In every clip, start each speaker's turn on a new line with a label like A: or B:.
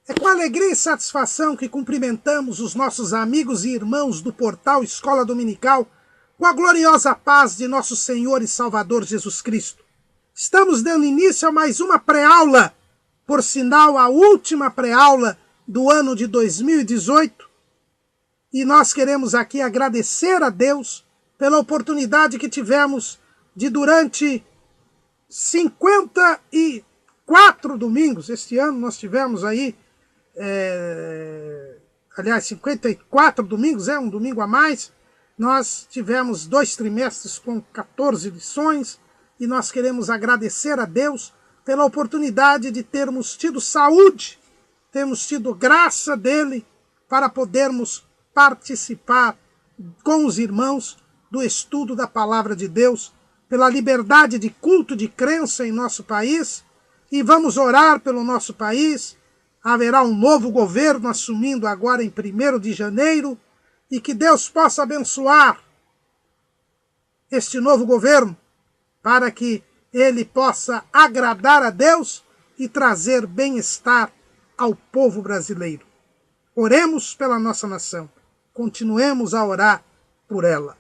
A: É com alegria e satisfação que cumprimentamos os nossos amigos e irmãos do portal Escola Dominical com a gloriosa paz de nosso Senhor e Salvador Jesus Cristo. Estamos dando início a mais uma pré-aula, por sinal a última pré-aula do ano de 2018, e nós queremos aqui agradecer a Deus pela oportunidade que tivemos de durante 54 domingos, este ano nós tivemos aí, 54 domingos, um domingo a mais, nós tivemos 2 trimestres com 14 lições, e nós queremos agradecer a Deus pela oportunidade de termos tido saúde, termos tido graça dele para podermos participar com os irmãos do estudo da Palavra de Deus, pela liberdade de culto, de crença em nosso país, e vamos orar pelo nosso país. Haverá um novo governo assumindo agora em 1º de janeiro, e que Deus possa abençoar este novo governo, para que ele possa agradar a Deus e trazer bem-estar ao povo brasileiro. Oremos pela nossa nação, continuemos a orar por ela.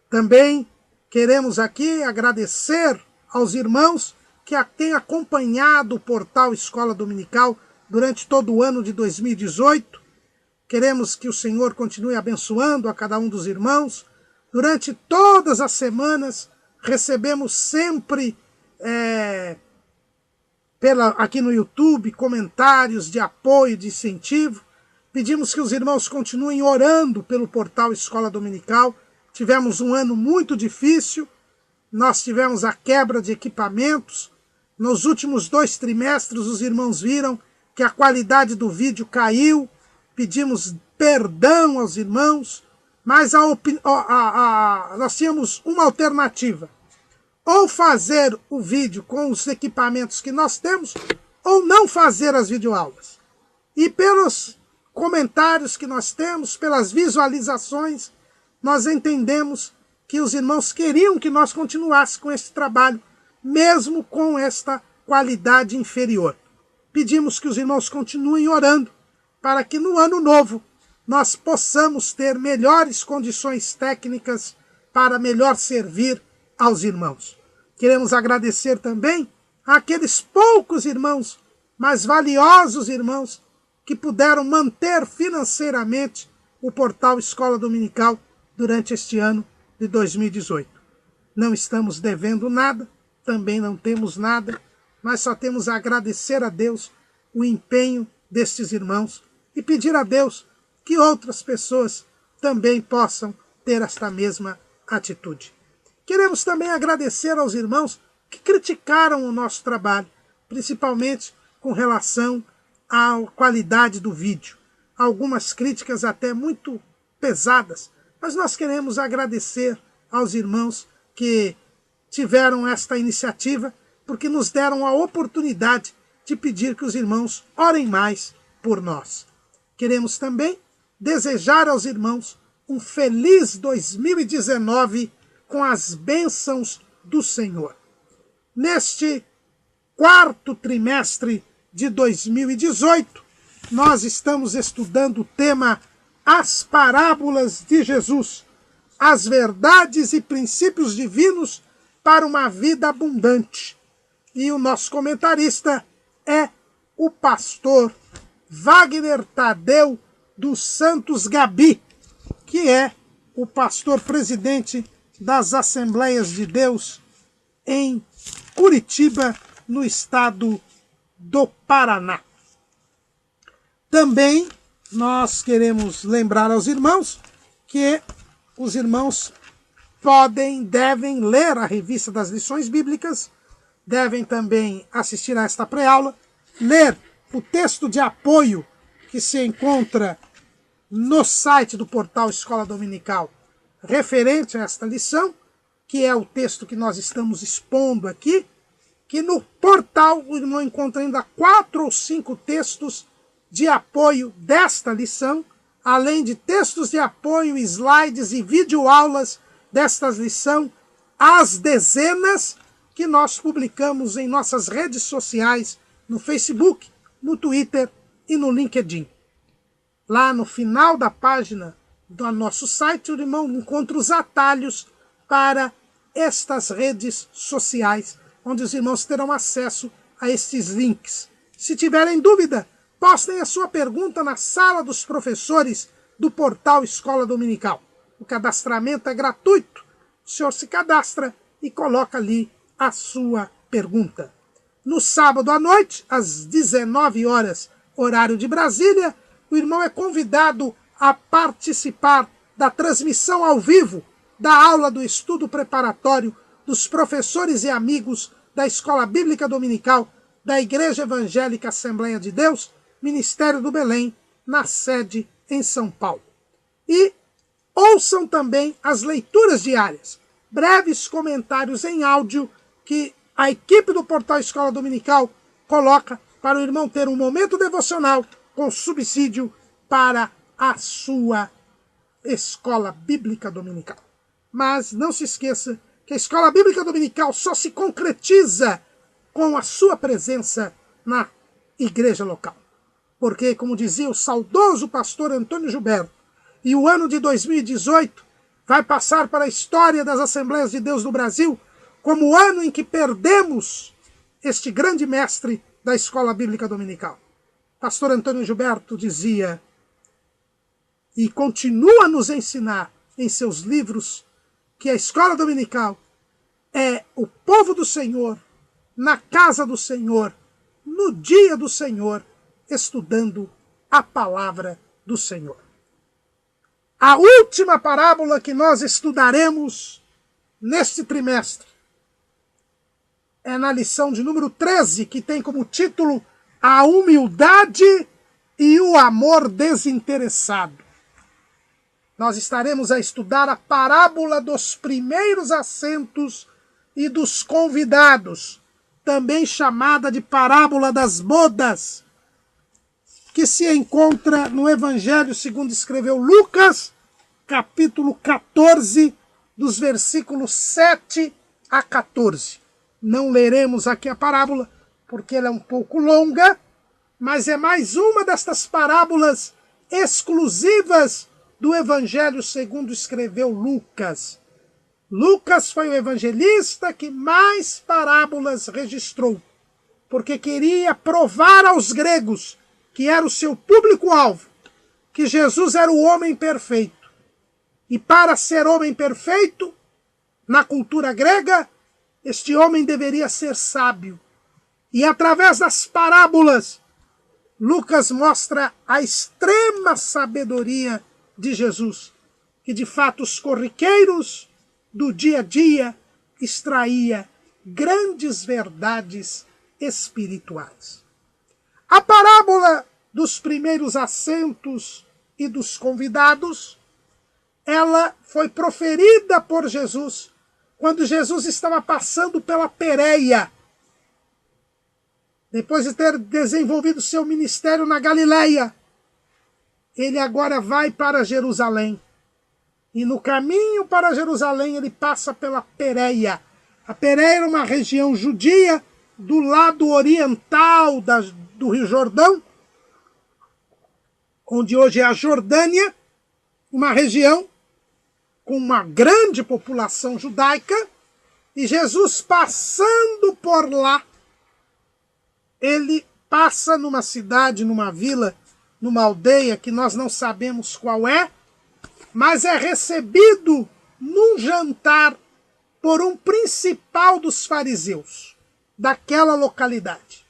A: Também queremos aqui agradecer aos irmãos que têm acompanhado o portal Escola Dominical durante todo o ano de 2018. Queremos que o Senhor continue abençoando a cada um dos irmãos. Durante todas as semanas, recebemos sempre aqui no YouTube comentários de apoio, de incentivo. Pedimos que os irmãos continuem orando pelo portal Escola Dominical. Tivemos um ano muito difícil, nós tivemos a quebra de equipamentos. Nos últimos 2 trimestres, os irmãos viram que a qualidade do vídeo caiu. Pedimos perdão aos irmãos, mas nós tínhamos uma alternativa: ou fazer o vídeo com os equipamentos que nós temos, ou não fazer as videoaulas. E pelos comentários que nós temos, pelas visualizações, nós entendemos que os irmãos queriam que nós continuássemos com esse trabalho, mesmo com esta qualidade inferior. Pedimos que os irmãos continuem orando, para que no ano novo nós possamos ter melhores condições técnicas para melhor servir aos irmãos. Queremos agradecer também àqueles poucos irmãos, mas valiosos irmãos, que puderam manter financeiramente o portal Escola Dominical durante este ano de 2018. Não estamos devendo nada, também não temos nada, mas só temos a agradecer a Deus o empenho destes irmãos e pedir a Deus que outras pessoas também possam ter esta mesma atitude. Queremos também agradecer aos irmãos que criticaram o nosso trabalho, principalmente com relação à qualidade do vídeo. Algumas críticas até muito pesadas, mas nós queremos agradecer aos irmãos que tiveram esta iniciativa, porque nos deram a oportunidade de pedir que os irmãos orem mais por nós. Queremos também desejar aos irmãos um feliz 2019 com as bênçãos do Senhor. Neste 4º trimestre de 2018, nós estamos estudando o tema As Parábolas de Jesus, as verdades e princípios divinos para uma vida abundante. E o nosso comentarista é o pastor Wagner Tadeu dos Santos Gabi, que é o pastor presidente das Assembleias de Deus em Curitiba, no estado do Paraná. Também nós queremos lembrar aos irmãos que os irmãos devem ler a revista das lições bíblicas, devem também assistir a esta pré-aula, ler o texto de apoio que se encontra no site do portal Escola Dominical referente a esta lição, que é o texto que nós estamos expondo aqui, que no portal o irmão encontra ainda 4 ou 5 textos de apoio desta lição, além de textos de apoio, slides e videoaulas destas lições, as dezenas que nós publicamos em nossas redes sociais, no Facebook, no Twitter e no LinkedIn. Lá no final da página do nosso site, o irmão encontra os atalhos para estas redes sociais, onde os irmãos terão acesso a estes links. Se tiverem dúvida, postem a sua pergunta na sala dos professores do portal Escola Dominical. O cadastramento é gratuito. O senhor se cadastra e coloca ali a sua pergunta. No sábado à noite, às 19 horas, horário de Brasília, o irmão é convidado a participar da transmissão ao vivo da aula do estudo preparatório dos professores e amigos da Escola Bíblica Dominical da Igreja Evangélica Assembleia de Deus, Ministério do Belém, na sede em São Paulo. E ouçam também as leituras diárias, breves comentários em áudio que a equipe do Portal Escola Dominical coloca para o irmão ter um momento devocional com subsídio para a sua Escola Bíblica Dominical. Mas não se esqueça que a Escola Bíblica Dominical só se concretiza com a sua presença na igreja local. Porque, como dizia o saudoso pastor Antônio Gilberto, e o ano de 2018 vai passar para a história das Assembleias de Deus no Brasil como o ano em que perdemos este grande mestre da Escola Bíblica Dominical. Pastor Antônio Gilberto dizia, e continua a nos ensinar em seus livros, que a Escola Dominical é o povo do Senhor, na casa do Senhor, no dia do Senhor, estudando a palavra do Senhor. A última parábola que nós estudaremos neste trimestre é na lição de número 13, que tem como título A Humildade e o Amor Desinteressado. Nós estaremos a estudar a parábola dos primeiros assentos e dos convidados, também chamada de parábola das bodas, que se encontra no Evangelho segundo escreveu Lucas, capítulo 14, dos versículos 7 a 14. Não leremos aqui a parábola, porque ela é um pouco longa, mas é mais uma destas parábolas exclusivas do Evangelho segundo escreveu Lucas. Lucas foi o evangelista que mais parábolas registrou, porque queria provar aos gregos, que era o seu público-alvo, que Jesus era o homem perfeito. E para ser homem perfeito, na cultura grega, este homem deveria ser sábio. E através das parábolas, Lucas mostra a extrema sabedoria de Jesus, que de fatos corriqueiros do dia a dia extraía grandes verdades espirituais. A parábola dos primeiros assentos e dos convidados, ela foi proferida por Jesus quando Jesus estava passando pela Pérea, depois de ter desenvolvido seu ministério na Galileia. Ele agora vai para Jerusalém. E no caminho para Jerusalém ele passa pela Pérea. A Pérea era uma região judia do lado oriental do Rio Jordão, onde hoje é a Jordânia, uma região com uma grande população judaica, e Jesus passando por lá, ele passa numa cidade, numa vila, numa aldeia que nós não sabemos qual é, mas é recebido num jantar por um principal dos fariseus daquela localidade.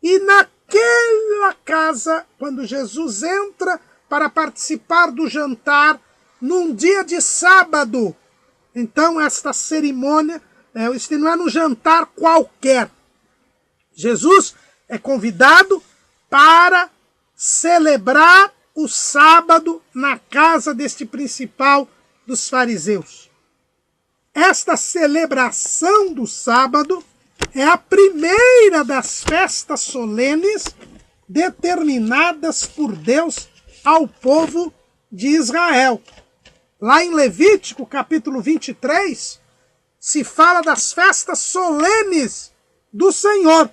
A: E naquela casa, quando Jesus entra para participar do jantar num dia de sábado, então esta cerimônia, este não é no jantar qualquer. Jesus é convidado para celebrar o sábado na casa deste principal dos fariseus. Esta celebração do sábado é a primeira das festas solenes determinadas por Deus ao povo de Israel. Lá em Levítico, capítulo 23, se fala das festas solenes do Senhor.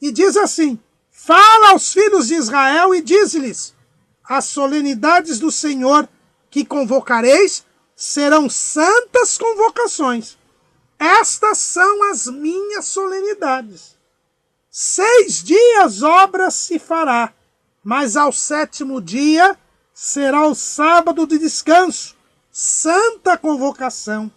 A: E diz assim: fala aos filhos de Israel e diz-lhes: as solenidades do Senhor que convocareis serão santas convocações. Estas são as minhas solenidades. 6 dias obra se fará, mas ao 7º dia será o sábado de descanso, santa convocação.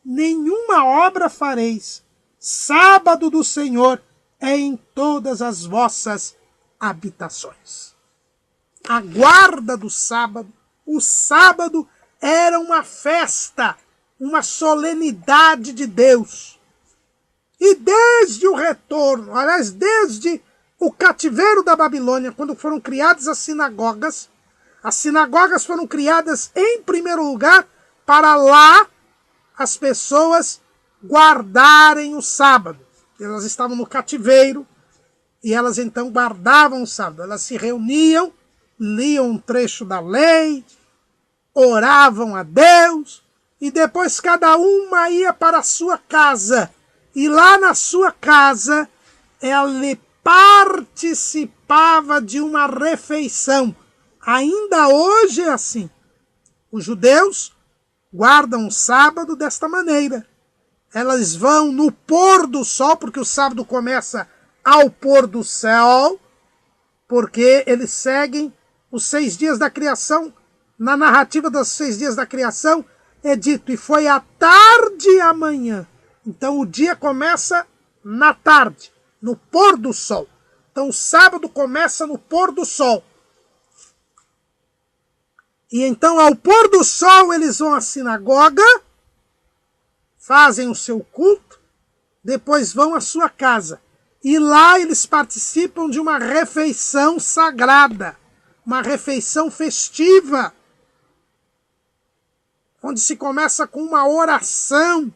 A: Nenhuma obra fareis. Sábado do Senhor é em todas as vossas habitações. A guarda do sábado, o sábado era uma festa, uma solenidade de Deus. E desde o retorno, aliás, desde o cativeiro da Babilônia, quando foram criadas as sinagogas foram criadas em primeiro lugar para lá as pessoas guardarem o sábado. Elas estavam no cativeiro e elas então guardavam o sábado. Elas se reuniam, liam um trecho da lei, oravam a Deus e depois cada uma ia para a sua casa. E lá na sua casa ela participava de uma refeição. Ainda hoje é assim. Os judeus guardam o sábado desta maneira. Elas vão no pôr do sol, porque o sábado começa ao pôr do sol, porque eles seguem os 6 dias da criação. Na narrativa dos 6 dias da criação é dito, e foi à tarde e amanhã. Então o dia começa na tarde, no pôr do sol. Então o sábado começa no pôr do sol. E então ao pôr do sol eles vão à sinagoga, fazem o seu culto, depois vão à sua casa. E lá eles participam de uma refeição sagrada, uma refeição festiva, onde se começa com uma oração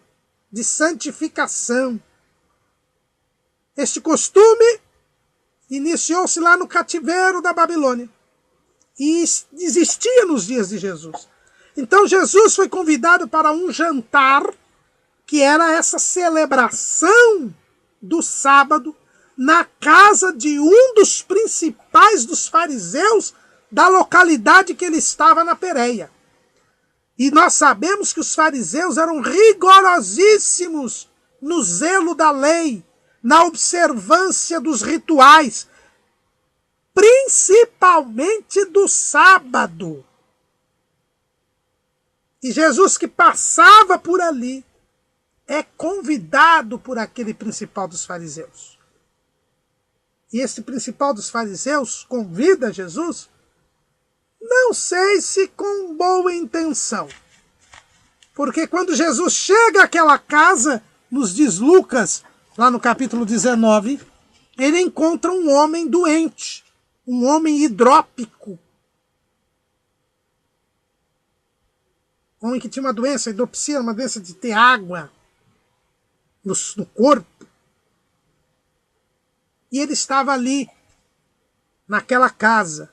A: de santificação. Este costume iniciou-se lá no cativeiro da Babilônia e existia nos dias de Jesus. Então Jesus foi convidado para um jantar, que era essa celebração do sábado, na casa de um dos principais dos fariseus da localidade que ele estava na Pérea. E nós sabemos que os fariseus eram rigorosíssimos no zelo da lei, na observância dos rituais, principalmente do sábado. E Jesus, que passava por ali, é convidado por aquele principal dos fariseus. E esse principal dos fariseus convida Jesus, não sei se com boa intenção. Porque quando Jesus chega àquela casa, nos diz Lucas, lá no capítulo 19, ele encontra um homem doente, um homem hidrópico. Um homem que tinha uma doença, hidropsia, uma doença de ter água no corpo. E ele estava ali, naquela casa.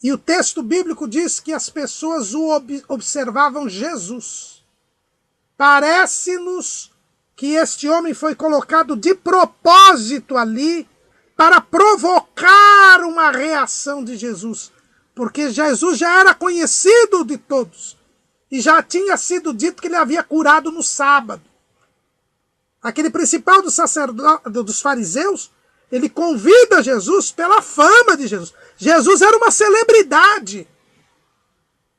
A: E o texto bíblico diz que as pessoas o observavam Jesus. Parece-nos que este homem foi colocado de propósito ali para provocar uma reação de Jesus. Porque Jesus já era conhecido de todos. E já tinha sido dito que ele havia curado no sábado. Aquele principal dos fariseus, ele convida Jesus pela fama de Jesus. Jesus era uma celebridade.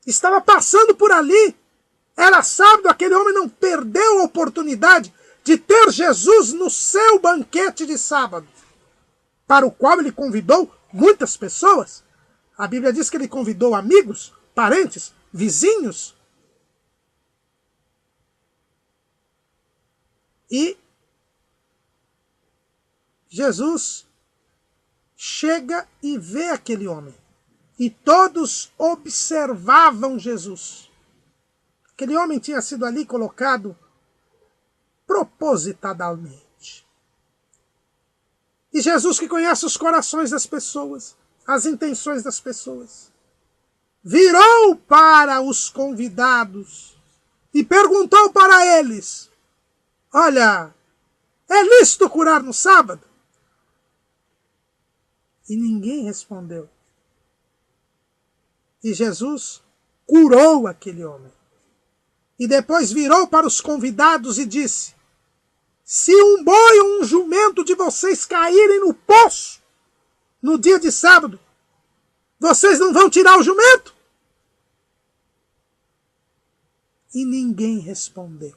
A: Estava passando por ali. Era sábado, aquele homem não perdeu a oportunidade de ter Jesus no seu banquete de sábado, para o qual ele convidou muitas pessoas. A Bíblia diz que ele convidou amigos, parentes, vizinhos. E Jesus chega e vê aquele homem. E todos observavam Jesus. Aquele homem tinha sido ali colocado propositadamente. E Jesus, que conhece os corações das pessoas, as intenções das pessoas, virou para os convidados e perguntou para eles: olha, é lícito curar no sábado? E ninguém respondeu. E Jesus curou aquele homem. E depois virou para os convidados e disse: se um boi ou um jumento de vocês caírem no poço no dia de sábado, vocês não vão tirar o jumento? E ninguém respondeu.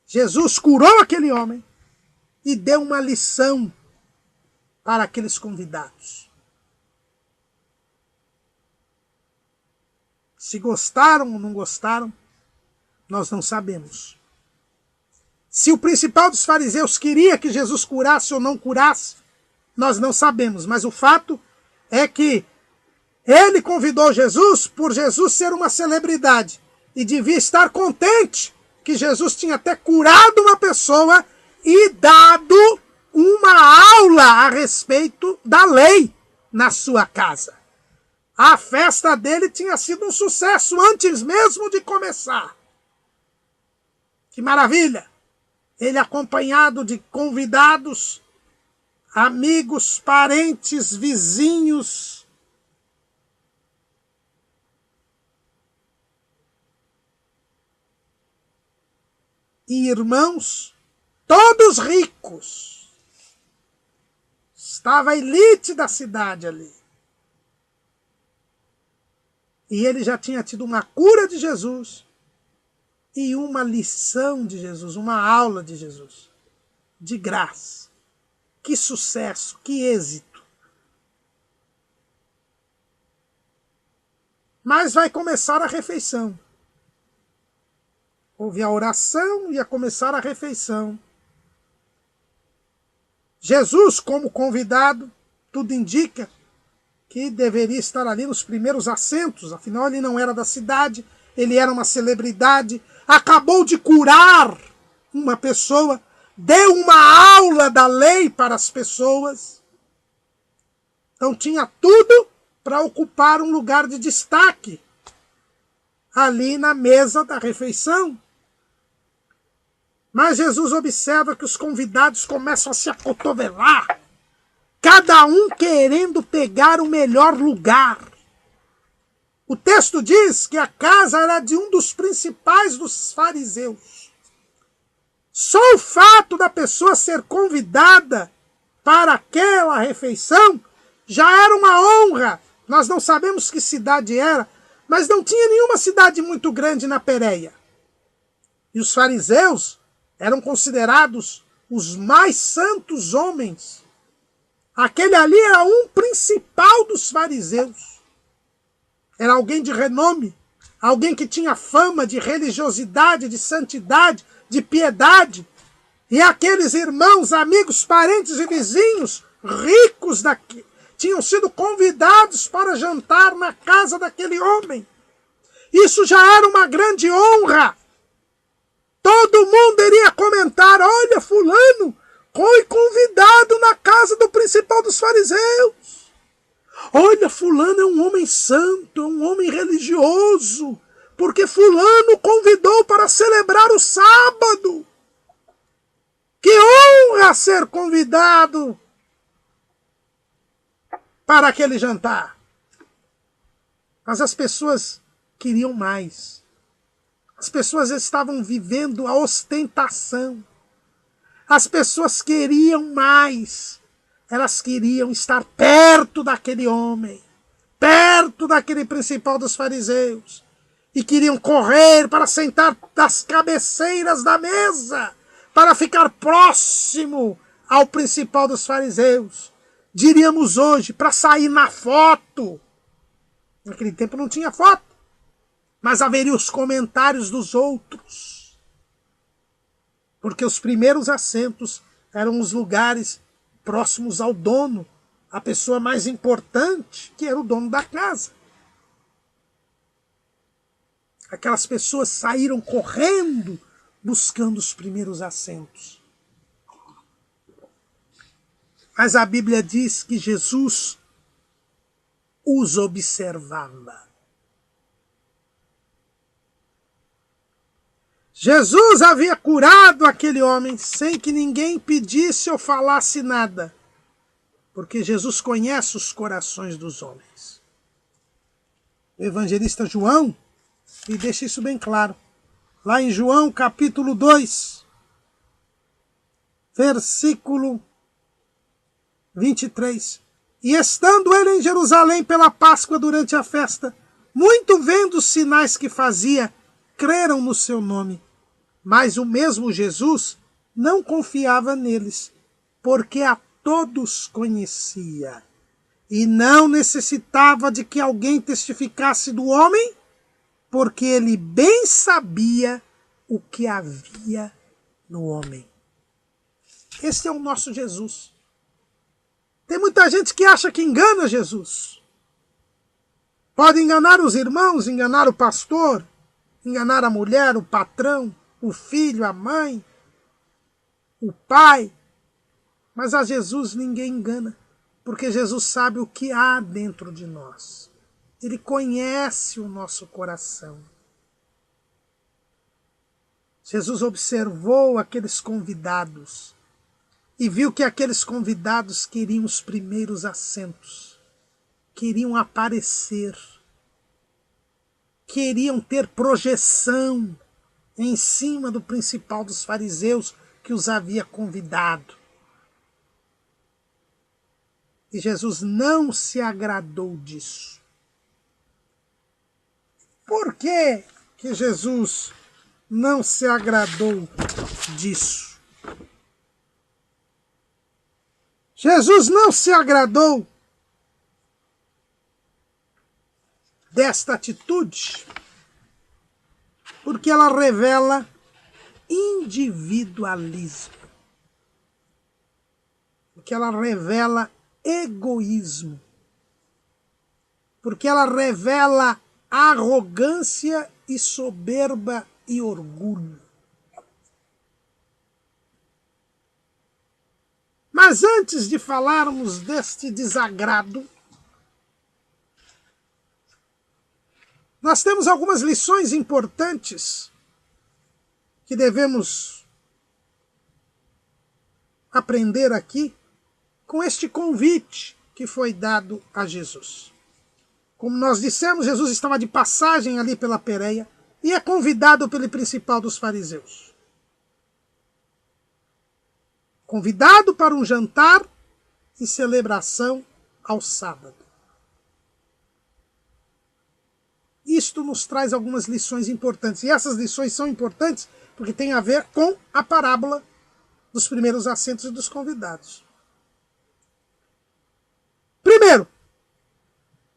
A: Jesus curou aquele homem e deu uma lição para aqueles convidados. Se gostaram ou não gostaram, nós não sabemos. Se o principal dos fariseus queria que Jesus curasse ou não curasse, nós não sabemos. Mas o fato é que ele convidou Jesus por Jesus ser uma celebridade e devia estar contente que Jesus tinha até curado uma pessoa e dado uma aula a respeito da lei na sua casa. A festa dele tinha sido um sucesso antes mesmo de começar. Que maravilha! Ele acompanhado de convidados, amigos, parentes, vizinhos. E irmãos, todos ricos. Estava a elite da cidade ali. E ele já tinha tido uma cura de Jesus e uma lição de Jesus, uma aula de Jesus. De graça. Que sucesso, que êxito. Mas vai começar a refeição. Houve a oração e ia começar a refeição. Jesus, como convidado, tudo indica que deveria estar ali nos primeiros assentos, afinal ele não era da cidade, ele era uma celebridade, acabou de curar uma pessoa, deu uma aula da lei para as pessoas. Então tinha tudo para ocupar um lugar de destaque ali na mesa da refeição. Mas Jesus observa que os convidados começam a se acotovelar, cada um querendo pegar o melhor lugar. O texto diz que a casa era de um dos principais dos fariseus. Só o fato da pessoa ser convidada para aquela refeição já era uma honra. Nós não sabemos que cidade era, mas não tinha nenhuma cidade muito grande na Pérea. E os fariseus eram considerados os mais santos homens. Aquele ali era um principal dos fariseus. Era alguém de renome, alguém que tinha fama de religiosidade, de santidade, de piedade. E aqueles irmãos, amigos, parentes e vizinhos ricos daqui tinham sido convidados para jantar na casa daquele homem. Isso já era uma grande honra. Todo mundo iria comentar: olha, fulano foi convidado na casa do principal dos fariseus. Olha, fulano é um homem santo, é um homem religioso, porque fulano convidou para celebrar o sábado. Que honra ser convidado para aquele jantar. Mas as pessoas queriam mais. As pessoas estavam vivendo a ostentação. As pessoas queriam mais. Elas queriam estar perto daquele homem, perto daquele principal dos fariseus. E queriam correr para sentar das cabeceiras da mesa, para ficar próximo ao principal dos fariseus. Diríamos hoje, para sair na foto. Naquele tempo não tinha foto, mas haveria os comentários dos outros. Porque os primeiros assentos eram os lugares próximos ao dono, a pessoa mais importante, que era o dono da casa. Aquelas pessoas saíram correndo, buscando os primeiros assentos. Mas a Bíblia diz que Jesus os observava. Jesus havia curado aquele homem sem que ninguém pedisse ou falasse nada. porque Jesus conhece os corações dos homens. O evangelista João me deixa isso bem claro. Lá em João capítulo 2, versículo 23. E estando ele em Jerusalém pela Páscoa durante a festa, muito vendo os sinais que fazia, creram no seu nome. Mas o mesmo Jesus não confiava neles, porque a todos conhecia, e não necessitava de que alguém testificasse do homem, porque ele bem sabia o que havia no homem. Esse é o nosso Jesus. Tem muita gente que acha que engana Jesus. Pode enganar os irmãos, enganar o pastor, enganar a mulher, o patrão, o filho, a mãe, o pai. Mas a Jesus ninguém engana, porque Jesus sabe o que há dentro de nós. Ele conhece o nosso coração. Jesus observou aqueles convidados e viu que aqueles convidados queriam os primeiros assentos, queriam aparecer, queriam ter projeção em cima do principal dos fariseus que os havia convidado. E Jesus não se agradou disso. Por que que Jesus não se agradou disso? Jesus não se agradou desta atitude porque ela revela individualismo, porque ela revela egoísmo, porque ela revela arrogância e soberba e orgulho. Mas antes de falarmos deste desagrado, nós temos algumas lições importantes que devemos aprender aqui com este convite que foi dado a Jesus. Como nós dissemos, Jesus estava de passagem ali pela Pérea e é convidado pelo principal dos fariseus. Convidado para um jantar e celebração ao sábado. Isto nos traz algumas lições importantes. E essas lições são importantes porque tem a ver com a parábola dos primeiros assentos e dos convidados. Primeiro,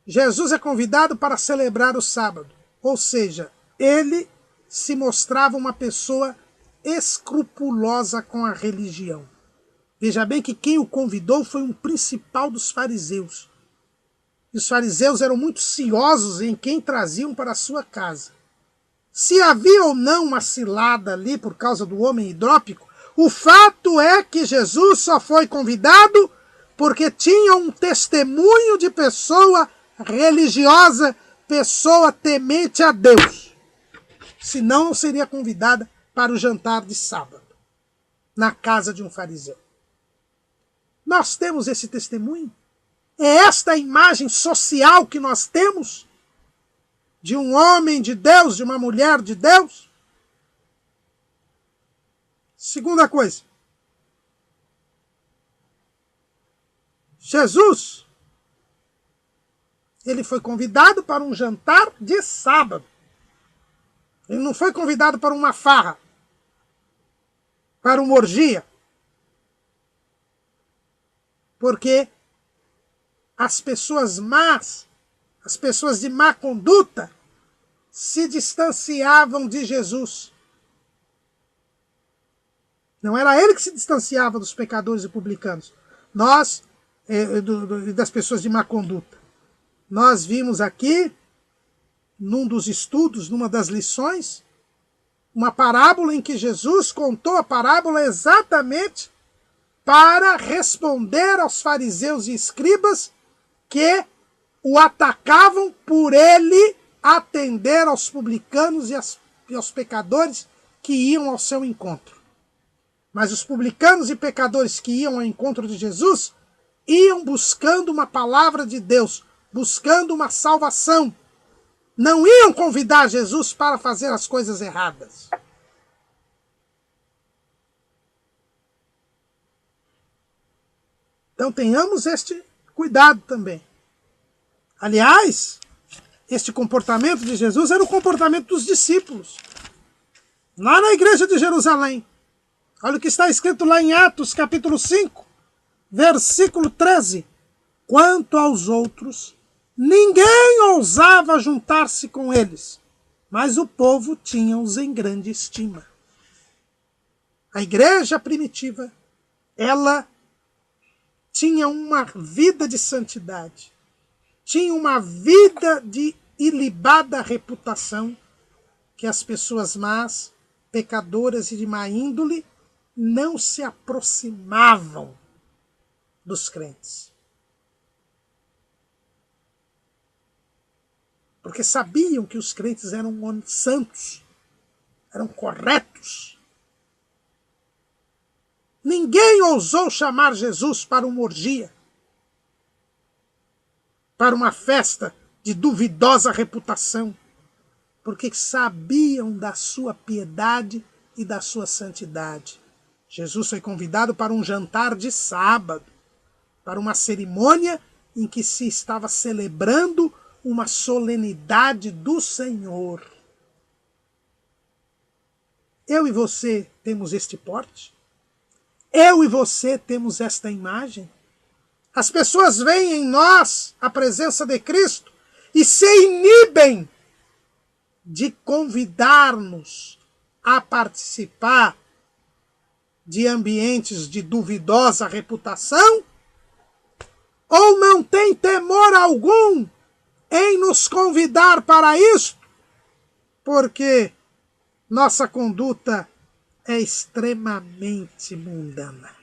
A: Jesus é convidado para celebrar o sábado. Ou seja, ele se mostrava uma pessoa escrupulosa com a religião. Veja bem que quem o convidou foi um principal dos fariseus. E os fariseus eram muito ciosos em quem traziam para a sua casa. Se havia ou não uma cilada ali por causa do homem hidrópico, o fato é que Jesus só foi convidado porque tinha um testemunho de pessoa religiosa, pessoa temente a Deus. Senão não seria convidada para o jantar de sábado, na casa de um fariseu. Nós temos esse testemunho? É esta a imagem social que nós temos de um homem de Deus, de uma mulher de Deus? Segunda coisa. Jesus, ele foi convidado para um jantar de sábado. Ele não foi convidado para uma farra, para uma orgia. Porque as pessoas más, as pessoas de má conduta, se distanciavam de Jesus. Não era ele que se distanciava dos pecadores e publicanos. Nós, das pessoas de má conduta. Nós vimos aqui, num dos estudos, numa das lições, uma parábola em que Jesus contou a parábola exatamente para responder aos fariseus e escribas que o atacavam por ele atender aos publicanos e aos pecadores que iam ao seu encontro. Mas os publicanos e pecadores que iam ao encontro de Jesus iam buscando uma palavra de Deus, buscando uma salvação. Não iam convidar Jesus para fazer as coisas erradas. Então tenhamos este cuidado também. Aliás, este comportamento de Jesus era o comportamento dos discípulos. Lá na igreja de Jerusalém. Olha o que está escrito lá em Atos capítulo 5, versículo 13. Quanto aos outros, ninguém ousava juntar-se com eles, mas o povo tinha-os em grande estima. A igreja primitiva, ela tinha uma vida de santidade, tinha uma vida de ilibada reputação, que as pessoas más, pecadoras e de má índole não se aproximavam dos crentes. Porque sabiam que os crentes eram santos, eram corretos. Ninguém ousou chamar Jesus para uma orgia, para uma festa de duvidosa reputação, porque sabiam da sua piedade e da sua santidade. Jesus foi convidado para um jantar de sábado, para uma cerimônia em que se estava celebrando uma solenidade do Senhor. Eu e você temos este porte? Eu e você temos esta imagem? As pessoas veem em nós a presença de Cristo e se inibem de convidar-nos a participar de ambientes de duvidosa reputação? Ou não tem temor algum em nos convidar para isto? Porque nossa conduta é extremamente mundana.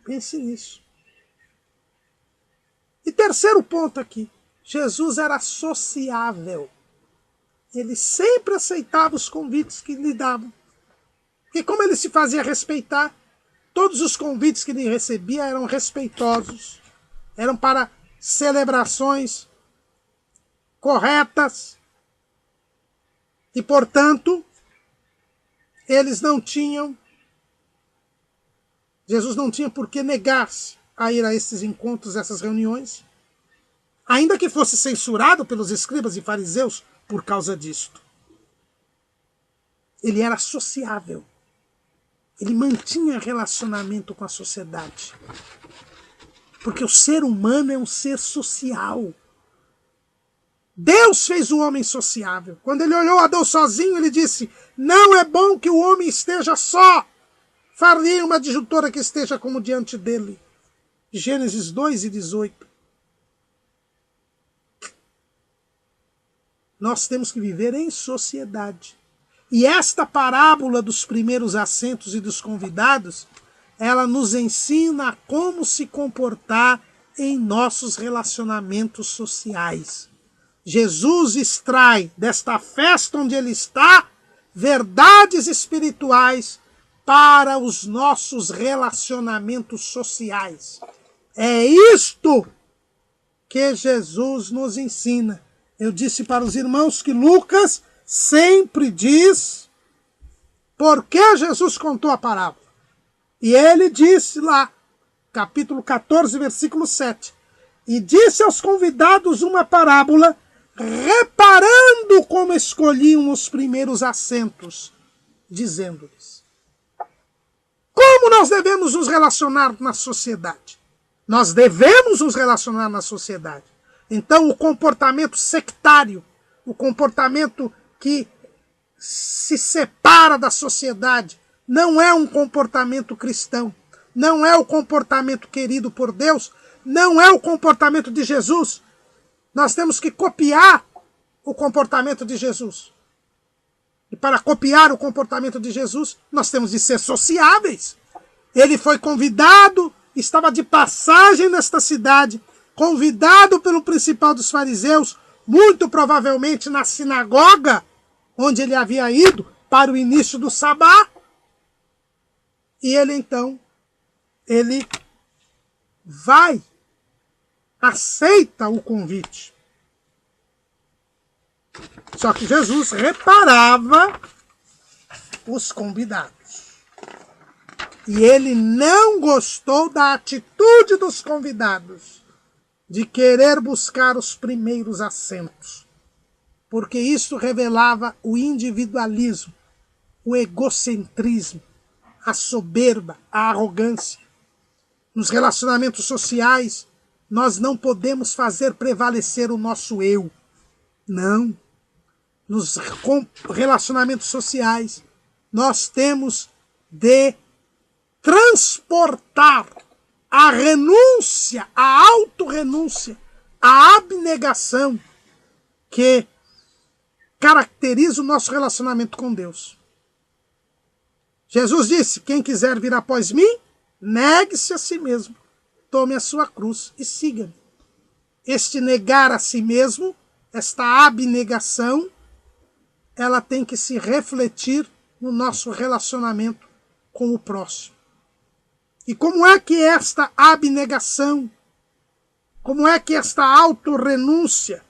A: Pense nisso. E terceiro ponto aqui. Jesus era sociável. Ele sempre aceitava os convites que lhe davam. Porque como ele se fazia respeitar, todos os convites que ele recebia eram respeitosos. Eram para celebrações corretas. E, portanto, Jesus não tinha por que negar-se a ir a esses encontros, essas reuniões, ainda que fosse censurado pelos escribas e fariseus por causa disto. Ele era sociável. Ele mantinha relacionamento com a sociedade. Porque o ser humano é um ser social. Deus fez o homem sociável. Quando ele olhou Adão sozinho, ele disse: não é bom que o homem esteja só. Far-lhe uma adjutora que esteja como diante dele. Gênesis 2:18. Nós temos que viver em sociedade. E esta parábola dos primeiros assentos e dos convidados, ela nos ensina a como se comportar em nossos relacionamentos sociais. Jesus extrai desta festa onde ele está verdades espirituais para os nossos relacionamentos sociais. É isto que Jesus nos ensina. Eu disse para os irmãos que Lucas sempre diz por que Jesus contou a parábola. E ele disse lá, capítulo 14, versículo 7. E disse aos convidados uma parábola, reparando como escolhiam os primeiros assentos, dizendo-lhes: como nós devemos nos relacionar na sociedade? Nós devemos nos relacionar na sociedade. Então, o comportamento sectário, o comportamento que se separa da sociedade, não é um comportamento cristão, não é o comportamento querido por Deus, não é o comportamento de Jesus. Nós temos que copiar o comportamento de Jesus. E para copiar o comportamento de Jesus, nós temos de ser sociáveis. Ele foi convidado, estava de passagem nesta cidade, convidado pelo principal dos fariseus, muito provavelmente na sinagoga, onde ele havia ido para o início do sabá. E ele vai, aceita o convite. Só que Jesus reparava os convidados. E ele não gostou da atitude dos convidados de querer buscar os primeiros assentos, porque isso revelava o individualismo, o egocentrismo, a soberba, a arrogância. Nos relacionamentos sociais, nós não podemos fazer prevalecer o nosso eu. Não. Nos relacionamentos sociais, nós temos de transportar a renúncia, a autorrenúncia, a abnegação que caracteriza o nosso relacionamento com Deus. Jesus disse: quem quiser vir após mim, negue-se a si mesmo, tome a sua cruz e siga-me. Este negar a si mesmo, esta abnegação, ela tem que se refletir no nosso relacionamento com o próximo. E como é que esta abnegação, como é que esta autorrenúncia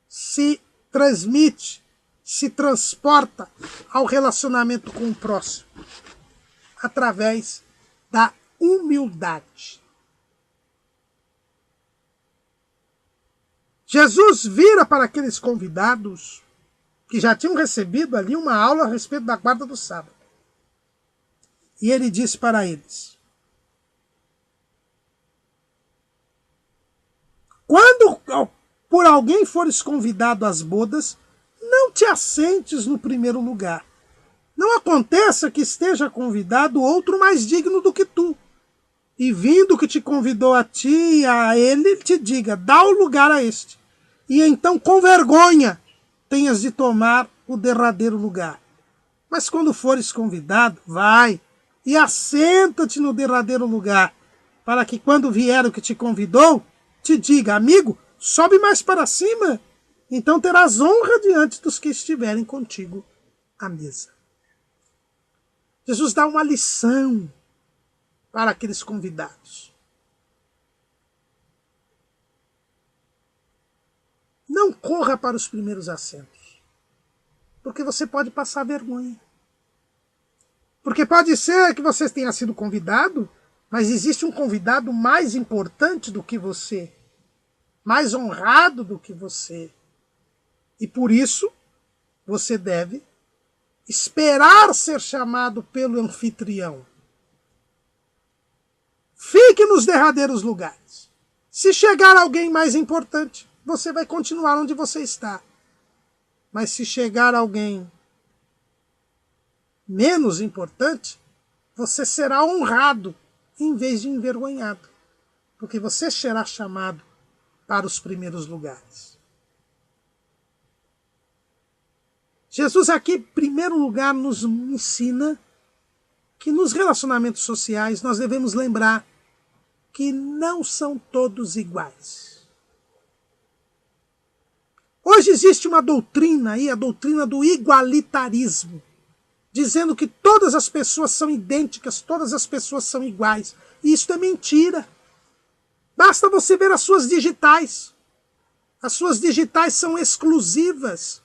A: se transmite, se transporta ao relacionamento com o próximo? Através da humildade. Jesus vira para aqueles convidados que já tinham recebido ali uma aula a respeito da guarda do sábado. E ele disse para eles: quando por alguém fores convidado às bodas, não te assentes no primeiro lugar. Não aconteça que esteja convidado outro mais digno do que tu, e vindo que te convidou a ti e a ele, te diga: dá o lugar a este. E então, com vergonha, tenhas de tomar o derradeiro lugar. Mas quando fores convidado, vai e assenta-te no derradeiro lugar, para que quando vier o que te convidou, te diga: amigo, sobe mais para cima, então terás honra diante dos que estiverem contigo à mesa. Jesus dá uma lição para aqueles convidados. Não corra para os primeiros assentos, porque você pode passar vergonha. Porque pode ser que você tenha sido convidado, mas existe um convidado mais importante do que você, mais honrado do que você. E por isso, você deve esperar ser chamado pelo anfitrião. Fique nos derradeiros lugares. Se chegar alguém mais importante, você vai continuar onde você está. Mas se chegar alguém menos importante, você será honrado em vez de envergonhado, porque você será chamado para os primeiros lugares. Jesus aqui, em primeiro lugar, nos ensina que nos relacionamentos sociais nós devemos lembrar que não são todos iguais. Hoje existe uma doutrina aí, a doutrina do igualitarismo, dizendo que todas as pessoas são idênticas, todas as pessoas são iguais. E isso é mentira. Basta você ver as suas digitais. As suas digitais são exclusivas.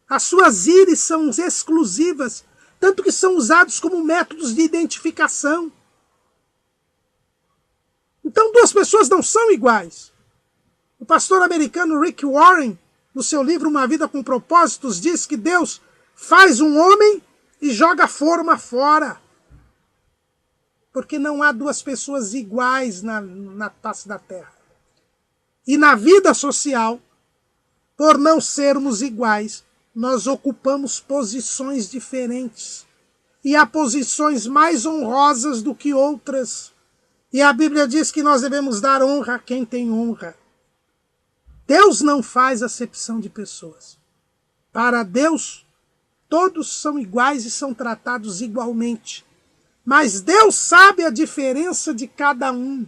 A: As suas íris são exclusivas, tanto que são usados como métodos de identificação. Então, duas pessoas não são iguais. O pastor americano Rick Warren, no seu livro Uma Vida com Propósitos, diz que Deus faz um homem e joga a forma fora. Porque não há duas pessoas iguais na face da terra. E na vida social, por não sermos iguais, nós ocupamos posições diferentes. E há posições mais honrosas do que outras. E a Bíblia diz que nós devemos dar honra a quem tem honra. Deus não faz acepção de pessoas. Para Deus, todos são iguais e são tratados igualmente. Mas Deus sabe a diferença de cada um.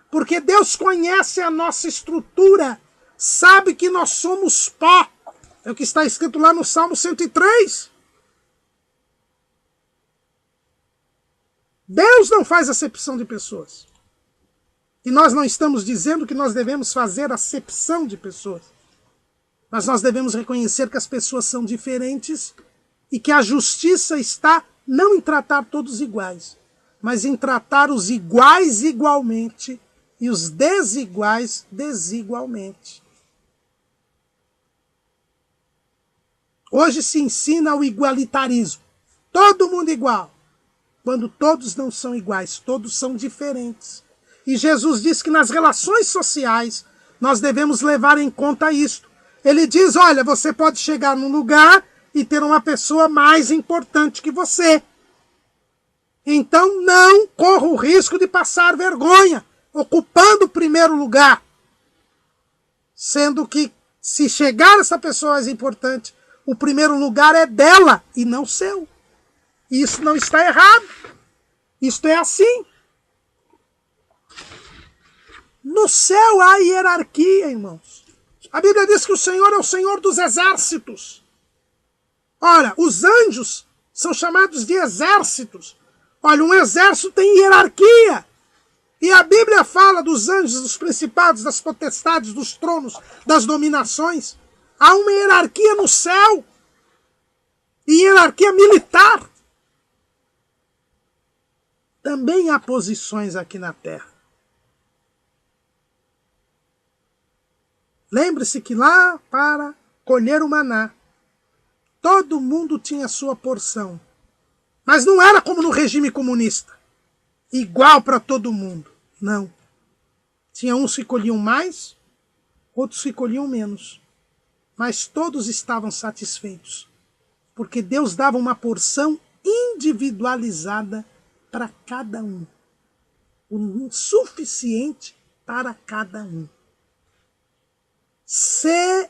A: Porque Deus conhece a nossa estrutura. Sabe que nós somos pó. É o que está escrito lá no Salmo 103. Deus não faz acepção de pessoas. E nós não estamos dizendo que nós devemos fazer acepção de pessoas. Mas nós devemos reconhecer que as pessoas são diferentes e que a justiça está não em tratar todos iguais, mas em tratar os iguais igualmente e os desiguais desigualmente. Hoje se ensina o igualitarismo. Todo mundo igual. Quando todos não são iguais, todos são diferentes. E Jesus diz que nas relações sociais nós devemos levar em conta isto. Ele diz, olha, você pode chegar num lugar e ter uma pessoa mais importante que você. Então não corra o risco de passar vergonha, ocupando o primeiro lugar. Sendo que, se chegar essa pessoa mais importante, o primeiro lugar é dela e não seu. E isso não está errado. Isto é assim. No céu há hierarquia, irmãos. A Bíblia diz que o Senhor é o Senhor dos exércitos. Ora, os anjos são chamados de exércitos. Olha, um exército tem hierarquia. E a Bíblia fala dos anjos, dos principados, das potestades, dos tronos, das dominações. Há uma hierarquia no céu. E hierarquia militar. Também há posições aqui na terra. Lembre-se que lá para colher o maná, todo mundo tinha sua porção. Mas não era como no regime comunista, igual para todo mundo. Não. Tinha uns que colhiam mais, outros que colhiam menos. Mas todos estavam satisfeitos, porque Deus dava uma porção individualizada para cada um. O suficiente para cada um. Se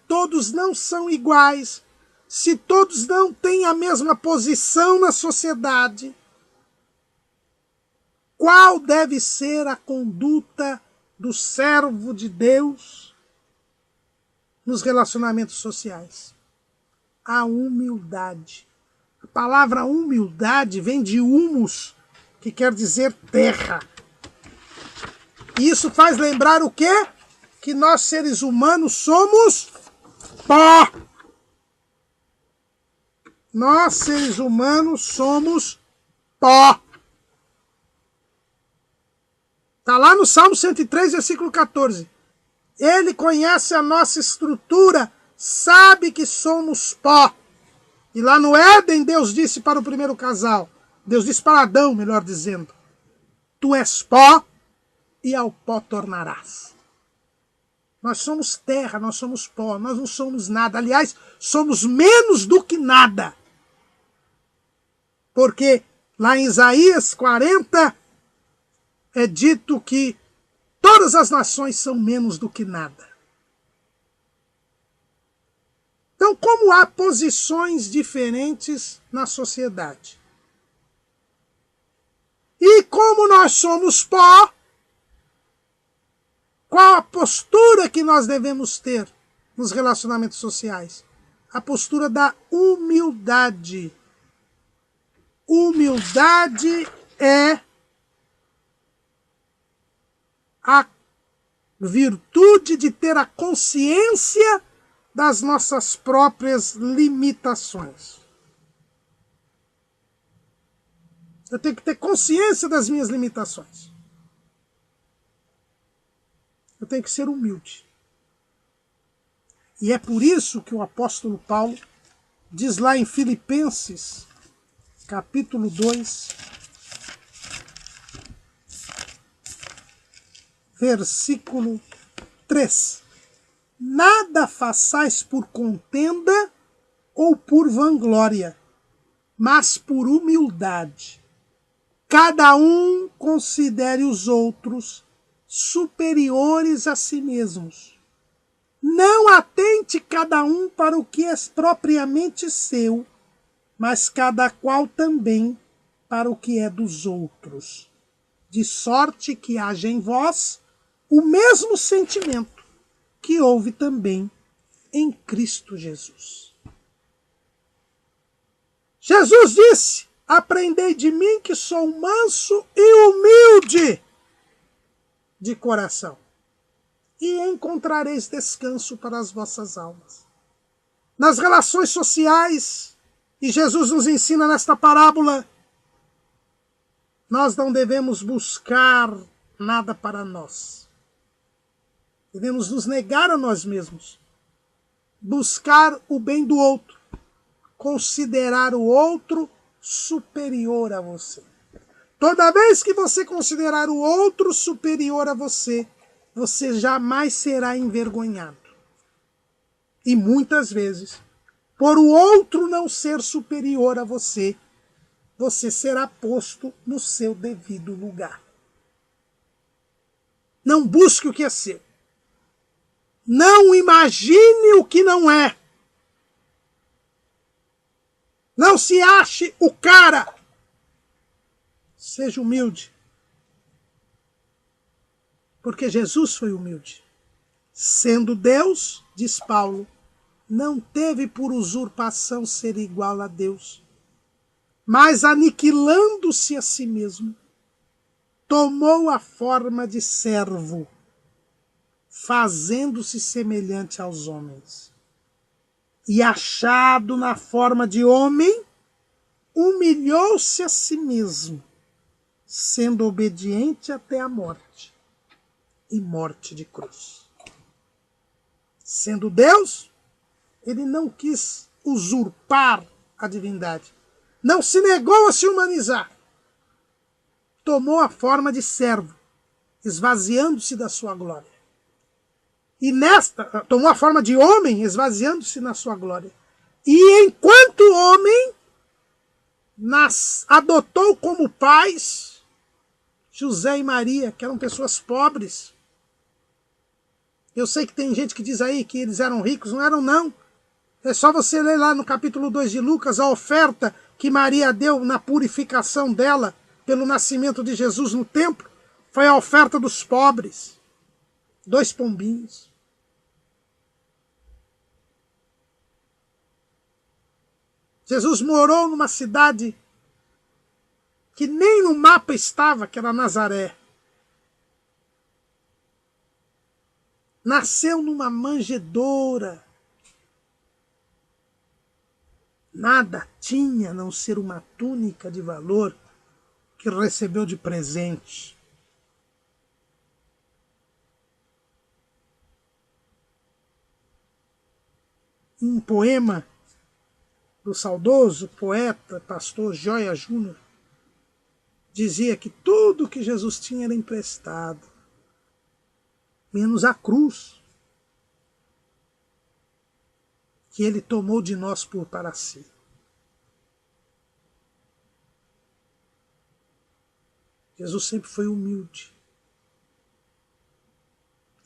A: todos não são iguais, se todos não têm a mesma posição na sociedade, qual deve ser a conduta do servo de Deus nos relacionamentos sociais? A humildade. A palavra humildade vem de humus, que quer dizer terra. E isso faz lembrar o quê? Que nós, seres humanos, somos pó. Nós, seres humanos, somos pó. Está lá no Salmo 103, versículo 14. Ele conhece a nossa estrutura, sabe que somos pó. E lá no Éden, Deus disse para o primeiro casal, Deus disse para Adão, melhor dizendo, tu és pó, e ao pó tornarás. Nós somos terra, nós somos pó, nós não somos nada. Aliás, somos menos do que nada. Porque lá em Isaías 40 é dito que todas as nações são menos do que nada. Então, como há posições diferentes na sociedade? E como nós somos pó, qual a postura que nós devemos ter nos relacionamentos sociais? A postura da humildade. Humildade é a virtude de ter a consciência das nossas próprias limitações. Eu tenho que ter consciência das minhas limitações. Eu tenho que ser humilde. E é por isso que o apóstolo Paulo diz lá em Filipenses, capítulo 2, versículo 3. Nada façais por contenda ou por vanglória, mas por humildade. Cada um considere os outros superiores a si mesmos. Não atente cada um para o que é propriamente seu, mas cada qual também para o que é dos outros. De sorte que haja em vós o mesmo sentimento que houve também em Cristo Jesus. Jesus disse, aprendei de mim que sou manso e humilde de coração, e encontrareis descanso para as vossas almas. Nas relações sociais, e Jesus nos ensina nesta parábola, nós não devemos buscar nada para nós. Devemos nos negar a nós mesmos, buscar o bem do outro, considerar o outro superior a você. Toda vez que você considerar o outro superior a você, você jamais será envergonhado. E muitas vezes, por o outro não ser superior a você, você será posto no seu devido lugar. Não busque o que é seu. Não imagine o que não é. Não se ache o cara. Seja humilde. Porque Jesus foi humilde. Sendo Deus, diz Paulo, não teve por usurpação ser igual a Deus, mas aniquilando-se a si mesmo, tomou a forma de servo, fazendo-se semelhante aos homens. E achado na forma de homem, humilhou-se a si mesmo, sendo obediente até a morte, e morte de cruz. Sendo Deus, ele não quis usurpar a divindade. Não se negou a se humanizar. Tomou a forma de servo, esvaziando-se da sua glória. E tomou a forma de homem, esvaziando-se na sua glória. E enquanto homem, adotou como pais José e Maria, que eram pessoas pobres. Eu sei que tem gente que diz aí que eles eram ricos, não eram não. É só você ler lá no capítulo 2 de Lucas a oferta que Maria deu na purificação dela pelo nascimento de Jesus no templo. Foi a oferta dos pobres. 2 pombinhos. Jesus morou numa cidade que nem no mapa estava, que era Nazaré. Nasceu numa manjedoura. Nada tinha a não ser uma túnica de valor que recebeu de presente. Um poema do saudoso poeta, pastor Joia Júnior, dizia que tudo que Jesus tinha era emprestado, menos a cruz, que ele tomou de nós por para si. Jesus sempre foi humilde.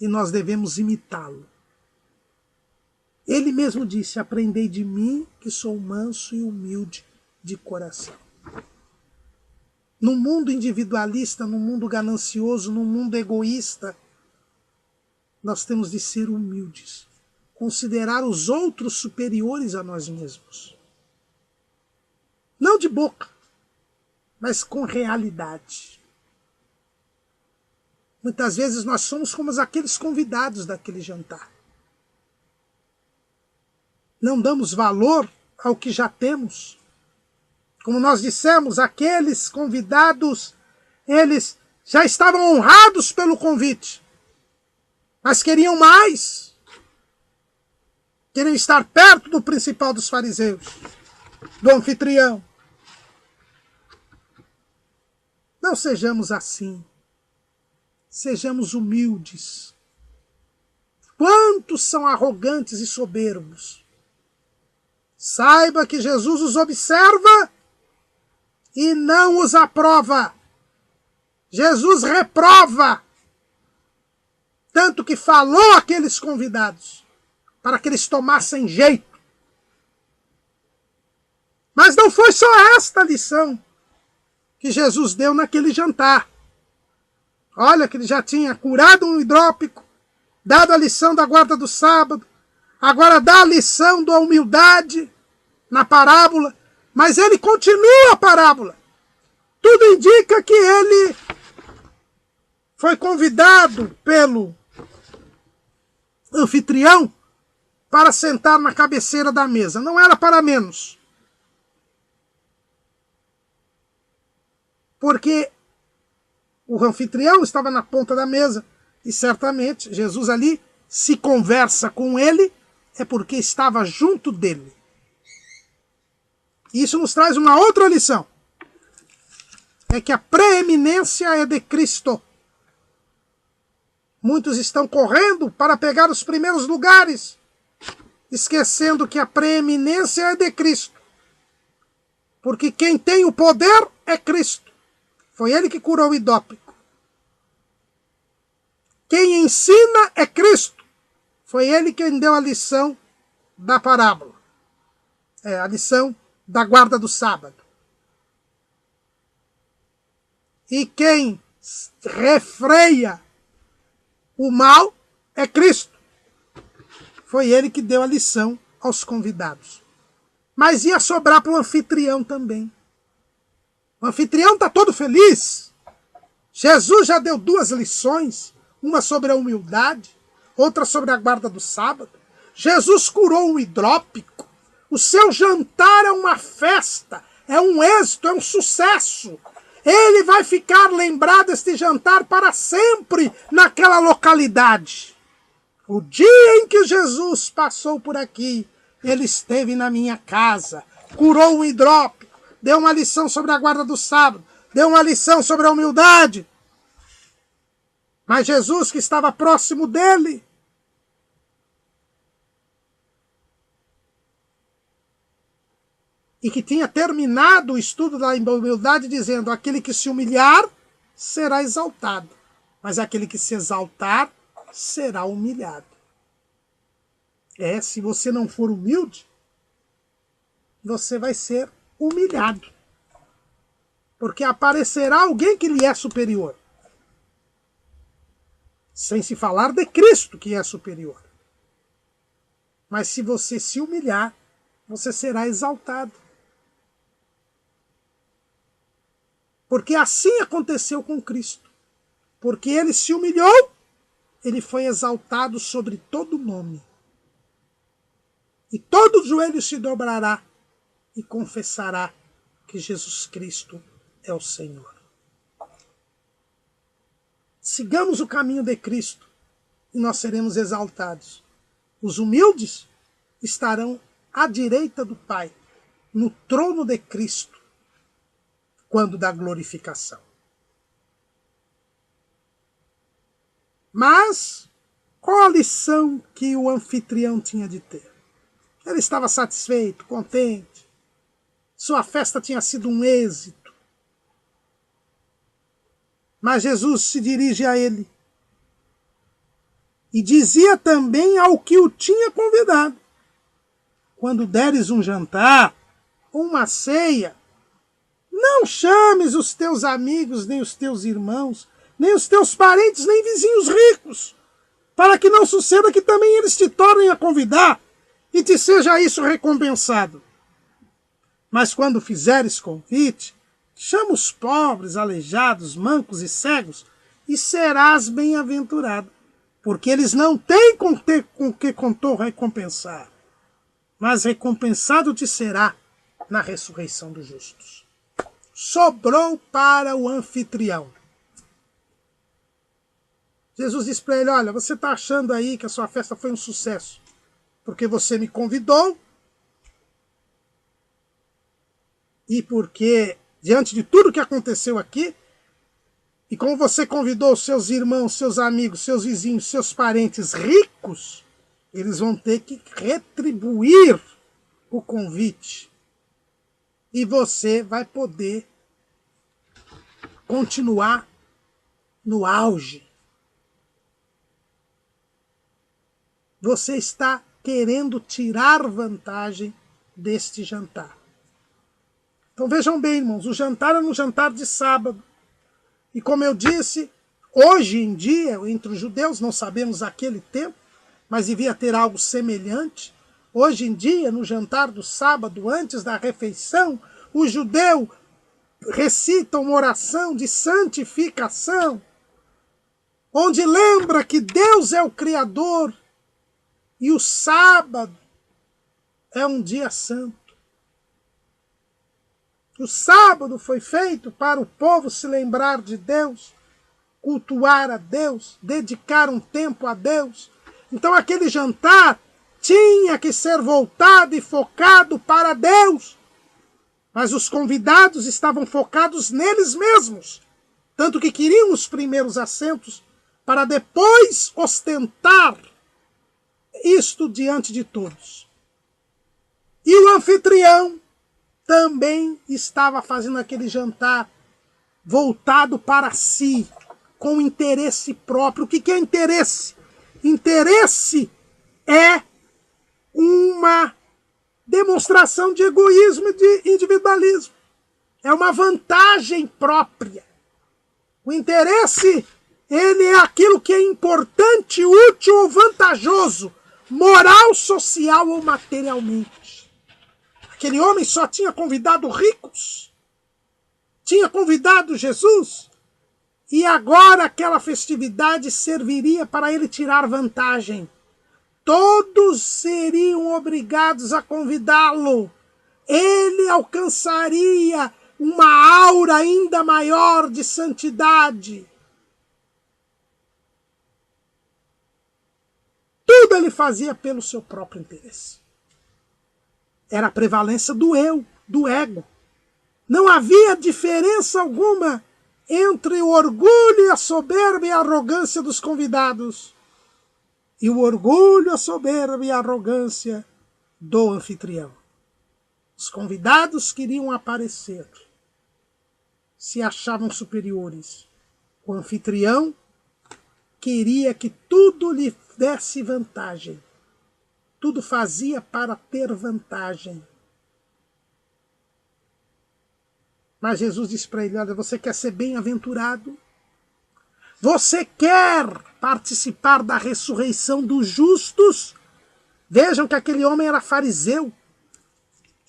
A: E nós devemos imitá-lo. Ele mesmo disse, aprendei de mim que sou manso e humilde de coração. No mundo individualista, no mundo ganancioso, no mundo egoísta, nós temos de ser humildes. Considerar os outros superiores a nós mesmos. Não de boca, mas com realidade. Muitas vezes nós somos como aqueles convidados daquele jantar. Não damos valor ao que já temos. Como nós dissemos, aqueles convidados, eles já estavam honrados pelo convite, mas queriam mais. Queriam estar perto do principal dos fariseus, do anfitrião. Não sejamos assim. Sejamos humildes. Quantos são arrogantes e soberbos? Saiba que Jesus os observa e não os aprova. Jesus reprova. Tanto que falou àqueles convidados, para que eles tomassem jeito. Mas não foi só esta lição que Jesus deu naquele jantar. Olha que ele já tinha curado um hidrópico, dado a lição da guarda do sábado, agora dá a lição da humildade na parábola, Mas ele continua a parábola. Tudo indica que ele foi convidado pelo anfitrião para sentar na cabeceira da mesa. Não era para menos. Porque o anfitrião estava na ponta da mesa e certamente Jesus ali se conversa com ele é porque estava junto dele. E isso nos traz uma outra lição. É que a preeminência é de Cristo. Muitos estão correndo para pegar os primeiros lugares, esquecendo que a preeminência é de Cristo. Porque quem tem o poder é Cristo. Foi ele que curou o idópico. Quem ensina é Cristo. Foi ele quem deu a lição da parábola. A lição da guarda do sábado. E quem refreia o mal é Cristo. Foi ele que deu a lição aos convidados. Mas ia sobrar para o anfitrião também. O anfitrião está todo feliz. Jesus já deu 2 lições, uma sobre a humildade, outra sobre a guarda do sábado. Jesus curou um hidrópico. O seu jantar é uma festa, é um êxito, é um sucesso. Ele vai ficar lembrado este jantar para sempre naquela localidade. O dia em que Jesus passou por aqui, ele esteve na minha casa, curou um hidrópico, deu uma lição sobre a guarda do sábado, deu uma lição sobre a humildade. Mas Jesus, que estava próximo dele, e que tinha terminado o estudo da humildade dizendo: aquele que se humilhar será exaltado, mas aquele que se exaltar será humilhado. Se você não for humilde, você vai ser humilhado. Porque aparecerá alguém que lhe é superior. Sem se falar de Cristo, que é superior. Mas se você se humilhar, você será exaltado. Porque assim aconteceu com Cristo. Porque ele se humilhou, ele foi exaltado sobre todo nome. E todo joelho se dobrará e confessará que Jesus Cristo é o Senhor. Sigamos o caminho de Cristo e nós seremos exaltados. Os humildes estarão à direita do Pai, no trono de Cristo, quando da glorificação. Mas qual a lição que o anfitrião tinha de ter? Ele estava satisfeito, contente. Sua festa tinha sido um êxito. Mas Jesus se dirige a ele e dizia também ao que o tinha convidado: quando deres um jantar ou uma ceia, não chames os teus amigos, nem os teus irmãos, nem os teus parentes, nem vizinhos ricos, para que não suceda que também eles te tornem a convidar e te seja isso recompensado. Mas quando fizeres convite, chama os pobres, aleijados, mancos e cegos, e serás bem-aventurado, porque eles não têm com que contou recompensar, mas recompensado te será na ressurreição dos justos. Sobrou para o anfitrião. Jesus disse para ele: olha, você está achando aí que a sua festa foi um sucesso, porque você me convidou, e porque, diante de tudo que aconteceu aqui, e como você convidou seus irmãos, seus amigos, seus vizinhos, seus parentes ricos, eles vão ter que retribuir o convite. E você vai poder continuar no auge. Você está querendo tirar vantagem deste jantar. Então vejam bem, irmãos, o jantar era um jantar de sábado. E como eu disse, hoje em dia, entre os judeus, não sabemos aquele tempo, mas devia ter algo semelhante. Hoje em dia, no jantar do sábado, antes da refeição, o judeu recita uma oração de santificação, onde lembra que Deus é o Criador e o sábado é um dia santo. O sábado foi feito para o povo se lembrar de Deus, cultuar a Deus, dedicar um tempo a Deus. Então aquele jantar tinha que ser voltado e focado para Deus. Mas os convidados estavam focados neles mesmos, tanto que queriam os primeiros assentos para depois ostentar isto diante de todos. E o anfitrião também estava fazendo aquele jantar voltado para si, com interesse próprio. O que é interesse? Interesse é uma demonstração de egoísmo e de individualismo. É uma vantagem própria. O interesse, ele é aquilo que é importante, útil ou vantajoso, moral, social ou materialmente. Aquele homem só tinha convidado ricos, tinha convidado Jesus, e agora aquela festividade serviria para ele tirar vantagem. Todos seriam obrigados a convidá-lo. Ele alcançaria uma aura ainda maior de santidade. Tudo ele fazia pelo seu próprio interesse. Era a prevalência do eu, do ego. Não havia diferença alguma entre o orgulho, a soberba e a arrogância dos convidados e o orgulho, a soberba e a arrogância do anfitrião. Os convidados queriam aparecer, se achavam superiores. O anfitrião queria que tudo lhe desse vantagem. Tudo fazia para ter vantagem. Mas Jesus disse para ele, olha, você quer ser bem-aventurado? Você quer participar da ressurreição dos justos? Vejam que aquele homem era fariseu.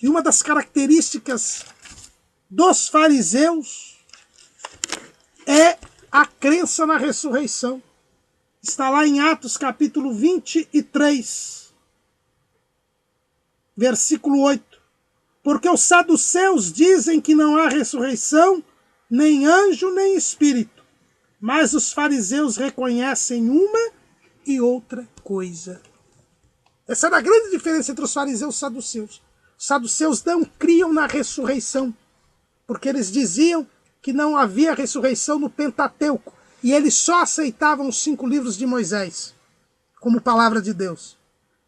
A: E uma das características dos fariseus é a crença na ressurreição. Está lá em Atos capítulo 23, versículo 8. Porque os saduceus dizem que não há ressurreição, nem anjo, nem espírito. Mas os fariseus reconhecem uma e outra coisa. Essa era a grande diferença entre os fariseus e os saduceus. Os saduceus não criam na ressurreição, porque eles diziam que não havia ressurreição no Pentateuco, e eles só aceitavam os 5 livros de Moisés como palavra de Deus.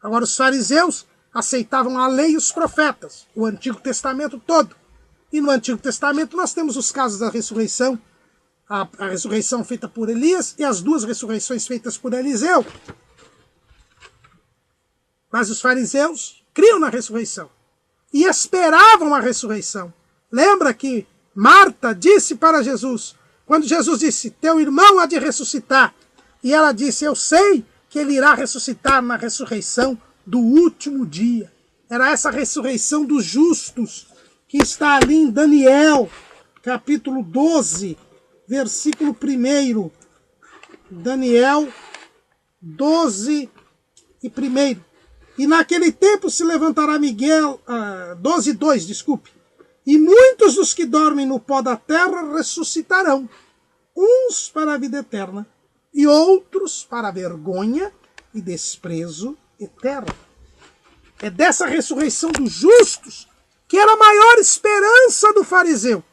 A: Agora os fariseus aceitavam a lei e os profetas, o Antigo Testamento todo. E no Antigo Testamento nós temos os casos da ressurreição, a ressurreição feita por Elias e as 2 ressurreições feitas por Eliseu. Mas os fariseus criam na ressurreição e esperavam a ressurreição. Lembra que Marta disse para Jesus, quando Jesus disse, teu irmão há de ressuscitar, e ela disse, eu sei que ele irá ressuscitar na ressurreição do último dia. Era essa ressurreição dos justos que está ali em Daniel, capítulo 12, versículo 1. Daniel 12 e 1. E naquele tempo se levantará Miguel, 12:2, desculpe. E muitos dos que dormem no pó da terra ressuscitarão, uns para a vida eterna, e outros para a vergonha e desprezo eterno. É dessa ressurreição dos justos que era a maior esperança do fariseu.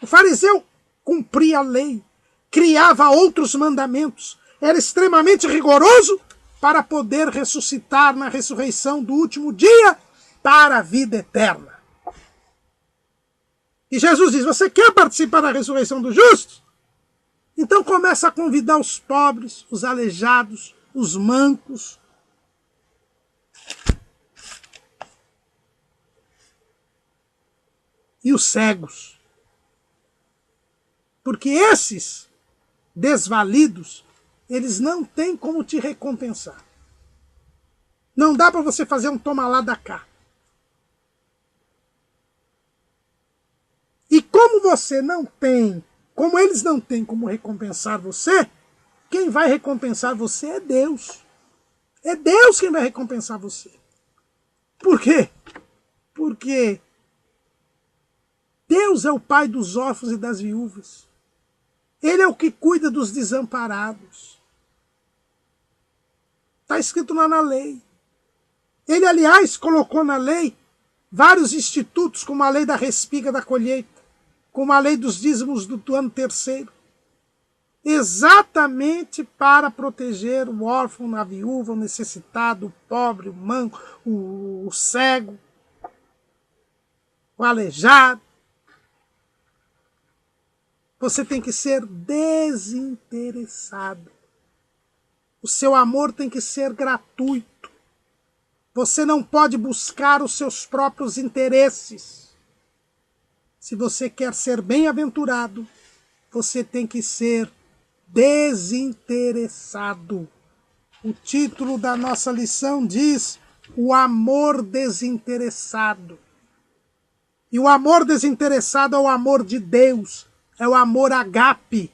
A: O fariseu cumpria a lei, criava outros mandamentos, era extremamente rigoroso para poder ressuscitar na ressurreição do último dia para a vida eterna. E Jesus diz, você quer participar da ressurreição dos justos? Então começa a convidar os pobres, os aleijados, os mancos. E os cegos. Porque esses desvalidos, eles não têm como te recompensar. Não dá para você fazer um toma lá da cá. E como você não tem, como eles não têm como recompensar você, quem vai recompensar você é Deus. É Deus quem vai recompensar você. Por quê? Porque Deus é o pai dos órfãos e das viúvas. Ele é o que cuida dos desamparados. Está escrito lá na lei. Ele, aliás, colocou na lei vários institutos, como a lei da respiga da colheita, como a lei dos dízimos do ano terceiro, exatamente para proteger o órfão, a viúva, o necessitado, o pobre, o manco, o cego, o aleijado. Você tem que ser desinteressado. O seu amor tem que ser gratuito. Você não pode buscar os seus próprios interesses. Se você quer ser bem-aventurado, você tem que ser desinteressado. O título da nossa lição diz o amor desinteressado. E o amor desinteressado é o amor de Deus, é o amor agape.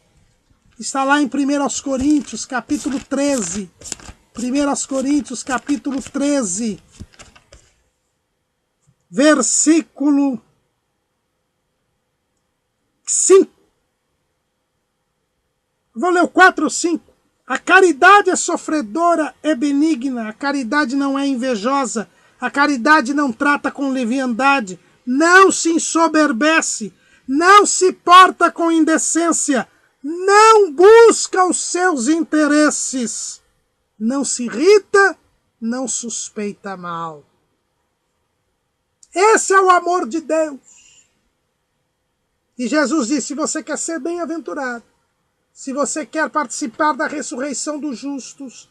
A: Está lá em 1 Coríntios, capítulo 13. 1 Coríntios, capítulo 13, versículo 5. Vou ler o 4 ou 5. A caridade é sofredora, é benigna, a caridade não é invejosa, a caridade não trata com leviandade, não se ensoberbece, não se porta com indecência, não busca os seus interesses, não se irrita, não suspeita mal. Esse é o amor de Deus. E Jesus disse, se você quer ser bem-aventurado, se você quer participar da ressurreição dos justos,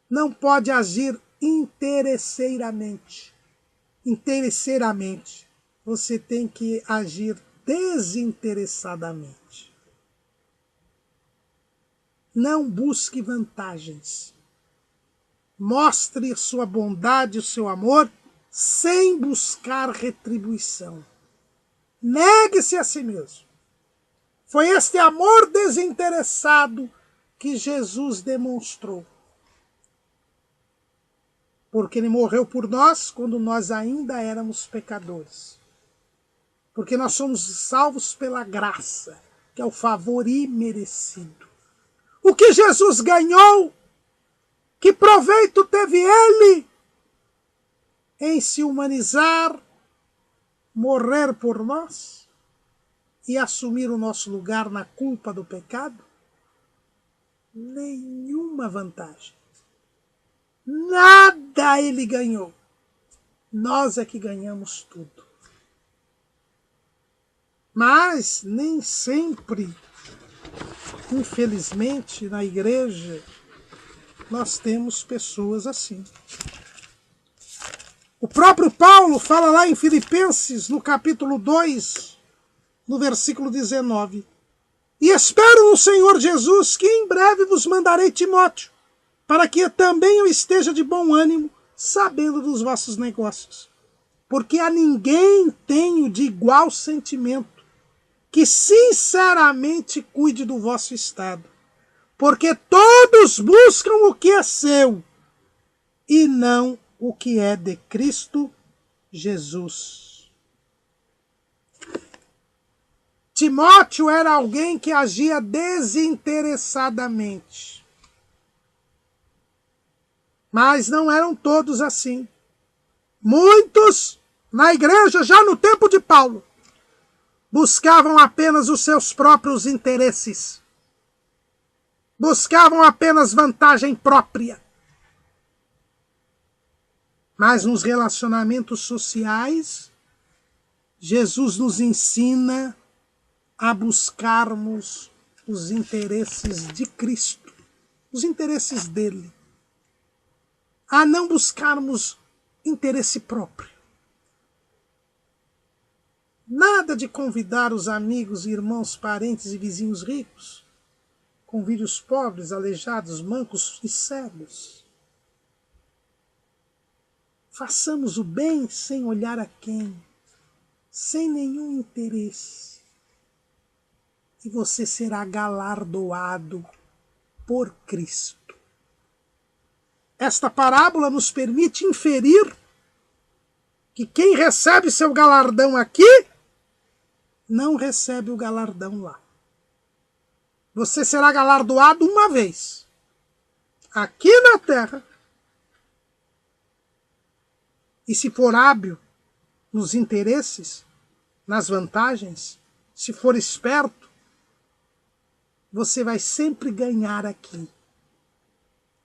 A: não pode agir interesseiramente. Você tem que agir desinteressadamente. Não busque vantagens. Mostre sua bondade, o seu amor, sem buscar retribuição. Negue-se a si mesmo. Foi este amor desinteressado que Jesus demonstrou. Porque ele morreu por nós quando nós ainda éramos pecadores. Porque nós somos salvos pela graça, que é o favor imerecido. O que Jesus ganhou, que proveito teve ele em se humanizar, morrer por nós e assumir o nosso lugar na culpa do pecado? Nenhuma vantagem. Nada ele ganhou. Nós é que ganhamos tudo. Mas nem sempre, infelizmente, na igreja, nós temos pessoas assim. O próprio Paulo fala lá em Filipenses, no capítulo 2, no versículo 19. E espero no Senhor Jesus que em breve vos mandarei Timóteo, para que também eu esteja de bom ânimo, sabendo dos vossos negócios. Porque a ninguém tenho de igual sentimento, que sinceramente cuide do vosso estado. Porque todos buscam o que é seu, e não o que é de Cristo Jesus. Timóteo era alguém que agia desinteressadamente. Mas não eram todos assim. Muitos, na igreja, já no tempo de Paulo, buscavam apenas os seus próprios interesses. Buscavam apenas vantagem própria. Mas nos relacionamentos sociais, Jesus nos ensina a buscarmos os interesses de Cristo, os interesses dele. A não buscarmos interesse próprio. Nada de convidar os amigos, irmãos, parentes e vizinhos ricos. Convide os pobres, aleijados, mancos e cegos. Façamos o bem sem olhar a quem, sem nenhum interesse. E você será galardoado por Cristo. Esta parábola nos permite inferir que quem recebe seu galardão aqui, não recebe o galardão lá. Você será galardoado uma vez, aqui na terra. E se for hábil nos interesses, nas vantagens, se for esperto, você vai sempre ganhar aqui.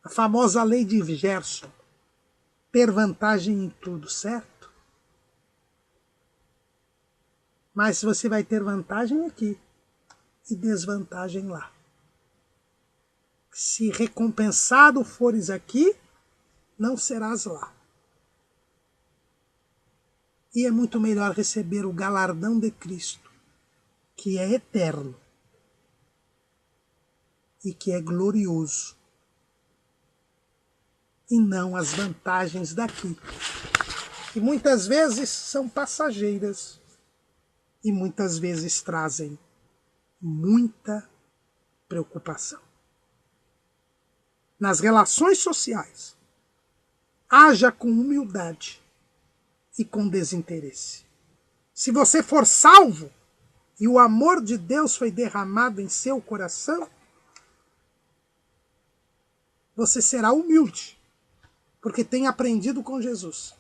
A: A famosa lei de Gerson, ter vantagem em tudo, certo? Mas você vai ter vantagem aqui e desvantagem lá. Se recompensado fores aqui, não serás lá. E é muito melhor receber o galardão de Cristo, que é eterno e que é glorioso, e não as vantagens daqui, que muitas vezes são passageiras e muitas vezes trazem muita preocupação. Nas relações sociais, haja com humildade e com desinteresse. Se você for salvo e o amor de Deus foi derramado em seu coração, você será humilde, porque tem aprendido com Jesus.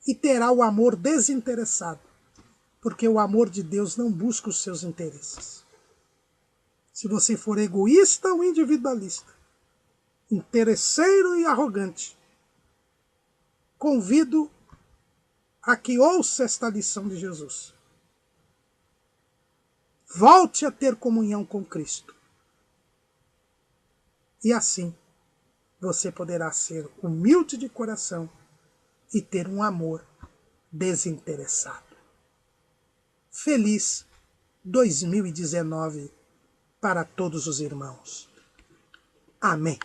A: E terá o amor desinteressado, porque o amor de Deus não busca os seus interesses. Se você for egoísta ou individualista, interesseiro e arrogante, convido a que ouça esta lição de Jesus. Volte a ter comunhão com Cristo. E assim, você poderá ser humilde de coração e ter um amor desinteressado. Feliz 2019 para todos os irmãos. Amém.